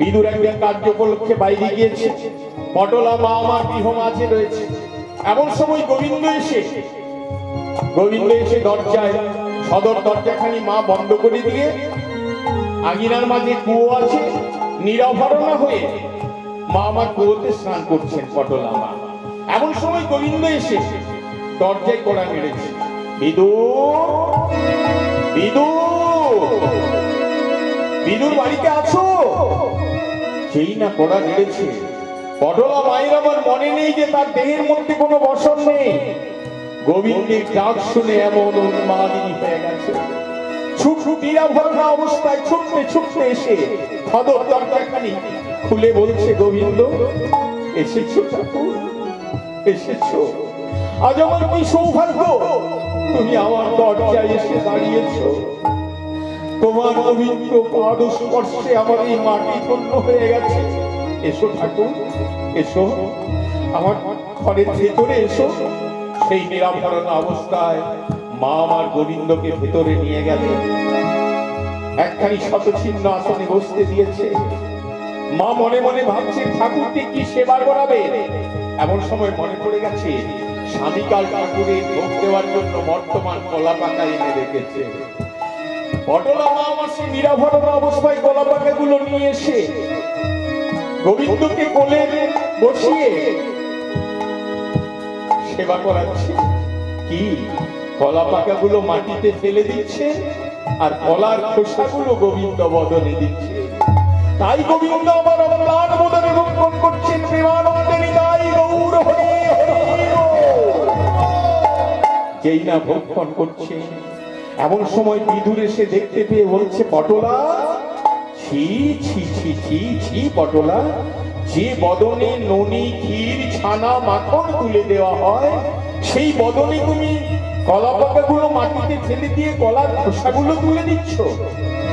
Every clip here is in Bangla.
বিদুর একদিন কার্য উপলক্ষে বাইরে গিয়েছে। পটলা মা আমার গৃহ মাঝে রয়েছে। এমন সময় গোবিন্দ এসে দরজায়, সদর দরজাখানি মা বন্ধ করে দিয়ে, আঙিনার মাঝে কুয়ো আছে, নিরভরণা হয়ে মা আমার কুয়োতে স্নান করছেন পটলা মা। এমন সময় গোবিন্দ এসে দরজায় কড়া মেরেছে। বিদুর বাড়িতে আছো? যেই না কড়া মেরেছে, পটলা মায়ের আমার মনে নেই যে তার দেহের মধ্যে কোনো বসন নেই। গোবিন্দের ডাক শুনে এমন উন্মাদিনী হয়ে গেছে, অবস্থায় ছুটতে এসে সদর দরজাখানি খুলে বলছে, গোবিন্দ এসেছো ঠাকুর, এসেছো। আজ আমার কি সৌভাগ্য, তুমি আমার দরজায় এসে দাঁড়িয়েছো। তোমার পবিত্র পাদ স্পর্শে আমার এই মাটি ধন্য হয়ে গেছে। এসো ঠাকুর, এসো আমার ঘরের ভেতরে এসো। সেই নিরাভরণ অবস্থায় মা আমার গোবিন্দকে ভেতরে নিয়ে গেল। একখানি শতছিন্ন আসনে বসতে দিয়েছে। মা মনে মনে ভাবছে ঠাকুরকে কি সেবা করাবে। এমন সময় মনে পড়ে গেছে স্বামীকাল ঠাকুরের ভোগ দেওয়ার জন্য বর্তমান কলা পাতা এনে রেখেছে। পটলা মা আমার সেই নিরাভরণ অবস্থায় কলা পাতাগুলো নিয়ে এসে গোবিন্দকে কোলে বসিয়ে সেবা করাচ্ছে। কি কলা পাতাগুলো মাটিতে ফেলে দিচ্ছে আর কলার খোসাগুলো গোবিন্দ বদনে দিচ্ছে। তাই গোবিন্দ আমার অম্লান বদনে রক্ষণ করছেন। প্রেমানন্দে নিতাই গৌর হরি হরি। যেই না ভক্ষণ করছে, এমন সময় বিদুর এসে দেখতে পেয়ে বলছে, পটলা, ছি ছি ছি ছি ছি পটলা, যে বদনে ননি, ক্ষীর, ছানা, মাখন তুলে দেওয়া হয়, সেই বদনে তুমি কলা পাতাগুলো মাটিতে ফেলে দিয়ে কলার খোসাগুলো তুলে দিচ্ছ।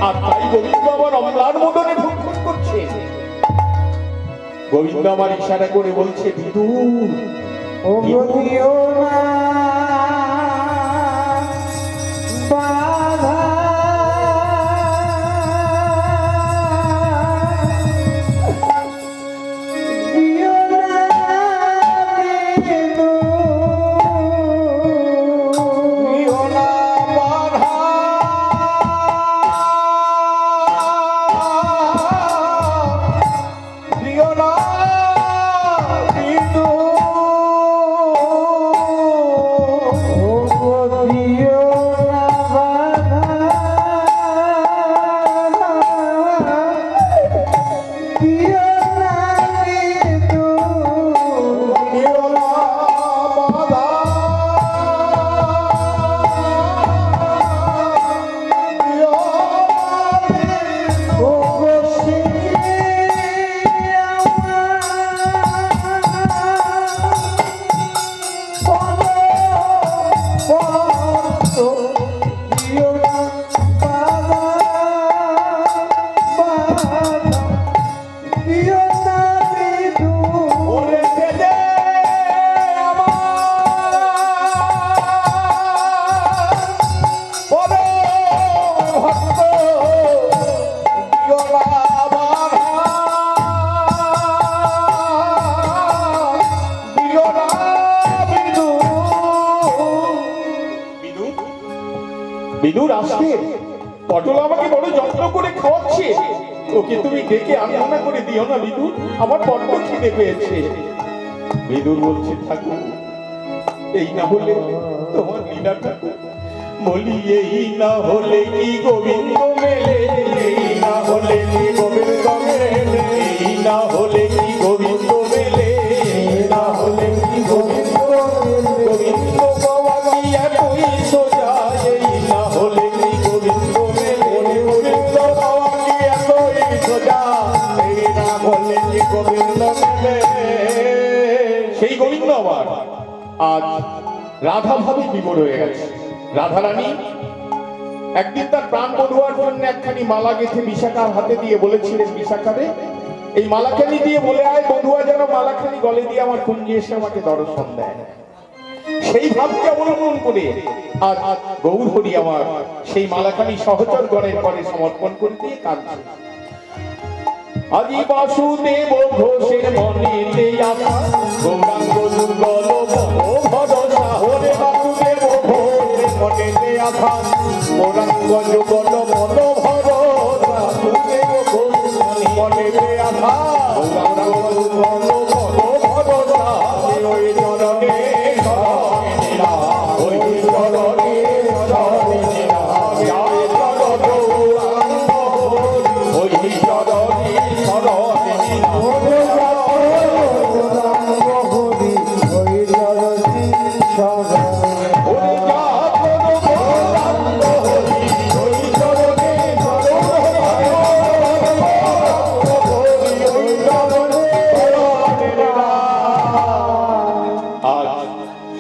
আর তাই গোবিন্দ আমার অম্লান বদনে ভক্ষণ করছে। গোবিন্দ আমার ইশারা করে বলছে, বিদুর, বিদুর আসছে। পটল আমাকে বড় যত্ন করে খাওয়াচ্ছে, ওকে তুমি ডেকে আনা করে দিও না বিদুর, আমার বড্ড খিদে পেয়েছে। বিদুর বলছে, ঠাকুর, এই না হলে তোমার লীলা ঠাকুর। বলি, এই না হলে কি গোবিন্দ মেলে, এই না হলে কি গোবিন্দ মেলে, এই না হলে কি গোবিন্দ মেলে, এই না হলে কি গোবিন্দ মেলে, গোবিন্দ বাবা কি এতই সোজা, এই না হলে কি গোবিন্দ মেলে, গোবিন্দ বাবা কি এতই সোজা, এই না হলে কি গোবিন্দ মেলে। সেই গোবিন্দ আবার আজ রাধা ভাবে বিমর হয়ে গেছে। রাধা রানী একদিন তার প্রাণ বধুয়ার জন্য একখানি মালা গেঁথে বিশাখার হাতে দিয়ে বলেছিলেন, বিশাখারে এই মালাখানি দিয়ে বলে আয় বধুয়া যেন মালাখানি গলে দিয়ে আমার কুঞ্জে এসে আমাকে দর্শন দেয়। সেই ভাবকে অবলম্বন করে আজ গৌর হরি আমার সেই মালাখানি সহচর গণের পরে সমর্পণ করে দিয়ে কাঁদছে। আজি বাসুদেব ঘোষের মনেতে আশা গৌরাঙ্গ দুর্গল ভরসা ওরে বাসুদেব ঘোষের মনেতে আশা গৌরাঙ্গ যুগল মন ভরসা বাসুদেব ঘোষ মনেতে আশা গৌরাঙ্গ যুগল মন ভরসা ওই চরণে শরণেরা ওই চরণে শরণেরা আয় চরণ ওই চরণে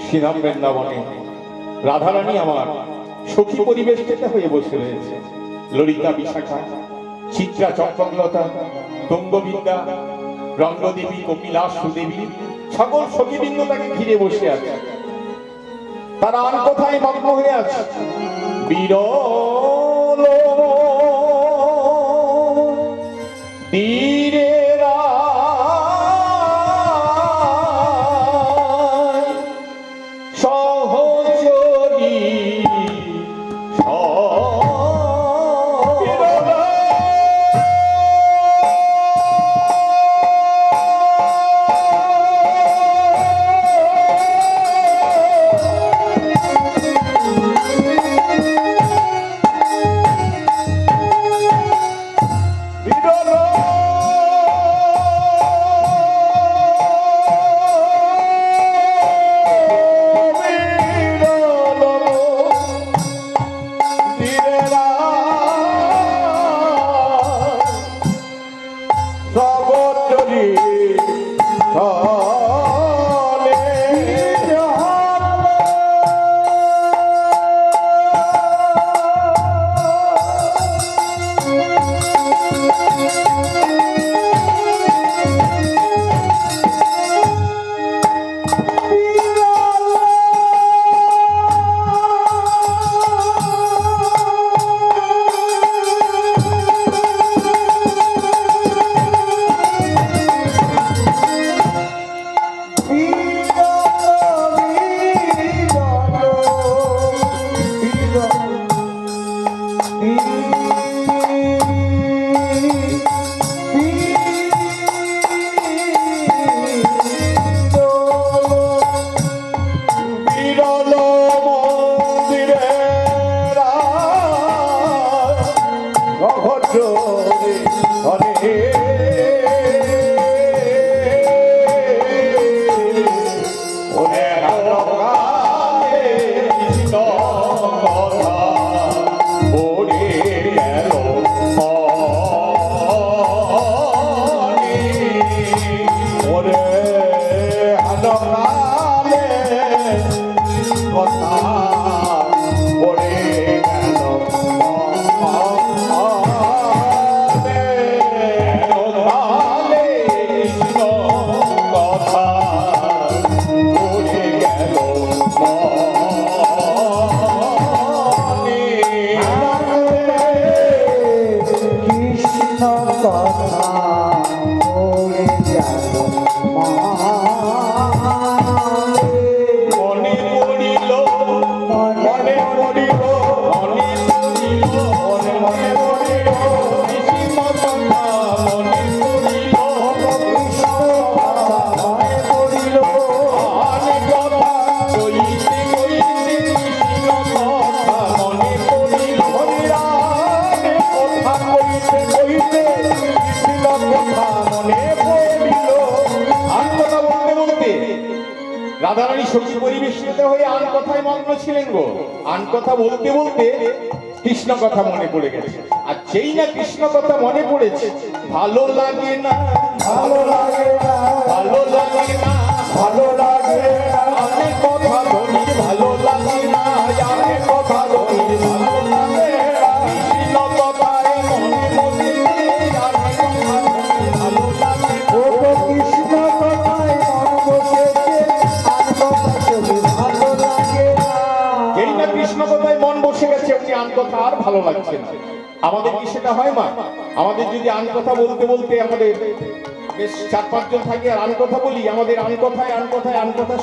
শ্রীরাম বৃন্দাবনে রাধারানী আমার সখী পরিবেশ থেকে হয়ে বসে রয়েছে। ললিতা বিশাখা, চিত্রা চম্পকলতা, তুঙ্গবিদ্যা, রঙ্গদেবী, কপিলা, সুদেবী সকল সখীবৃন্দ তাকে ঘিরে বসে আছে। তারা আর কোথায় মগ্ন হয়ে আছে। বিরল তীরেরা সহচরী রাধারানী সখী পরিবেশিত হয়ে আন কথায় মগ্ন ছিলেন গো। আন কথা বলতে বলতে কৃষ্ণ কথা মনে পড়ে গেছে। আর যেই না কৃষ্ণ কথা মনে পড়েছে, ভালো লাগে না, ভালো লাগে না, ভালো লাগে না, ভালো লাগে না, অনেক কথা ধরি ভালো লাগে না, অনেক কথা ধরি ভালো লাগে না, কৃষ্ণ কথায় মনে পড়ে অনেক কথা ধরি ভালো লাগে না, ও কৃষ্ণ কথায় মন বসেছে আর কথা শুনে ভালো লাগে না। যেই না কৃষ্ণ কথায় মন বসে গেছে, আপনি আন কথা আর ভালো লাগছে না। আমাদের কি সেটা হয় মা? আমাদের যদি আন কথা বলতে বলতে আমাদের বেশ 4-5 জন থাকি আর আন কথা বলি, আমাদের আন কথায়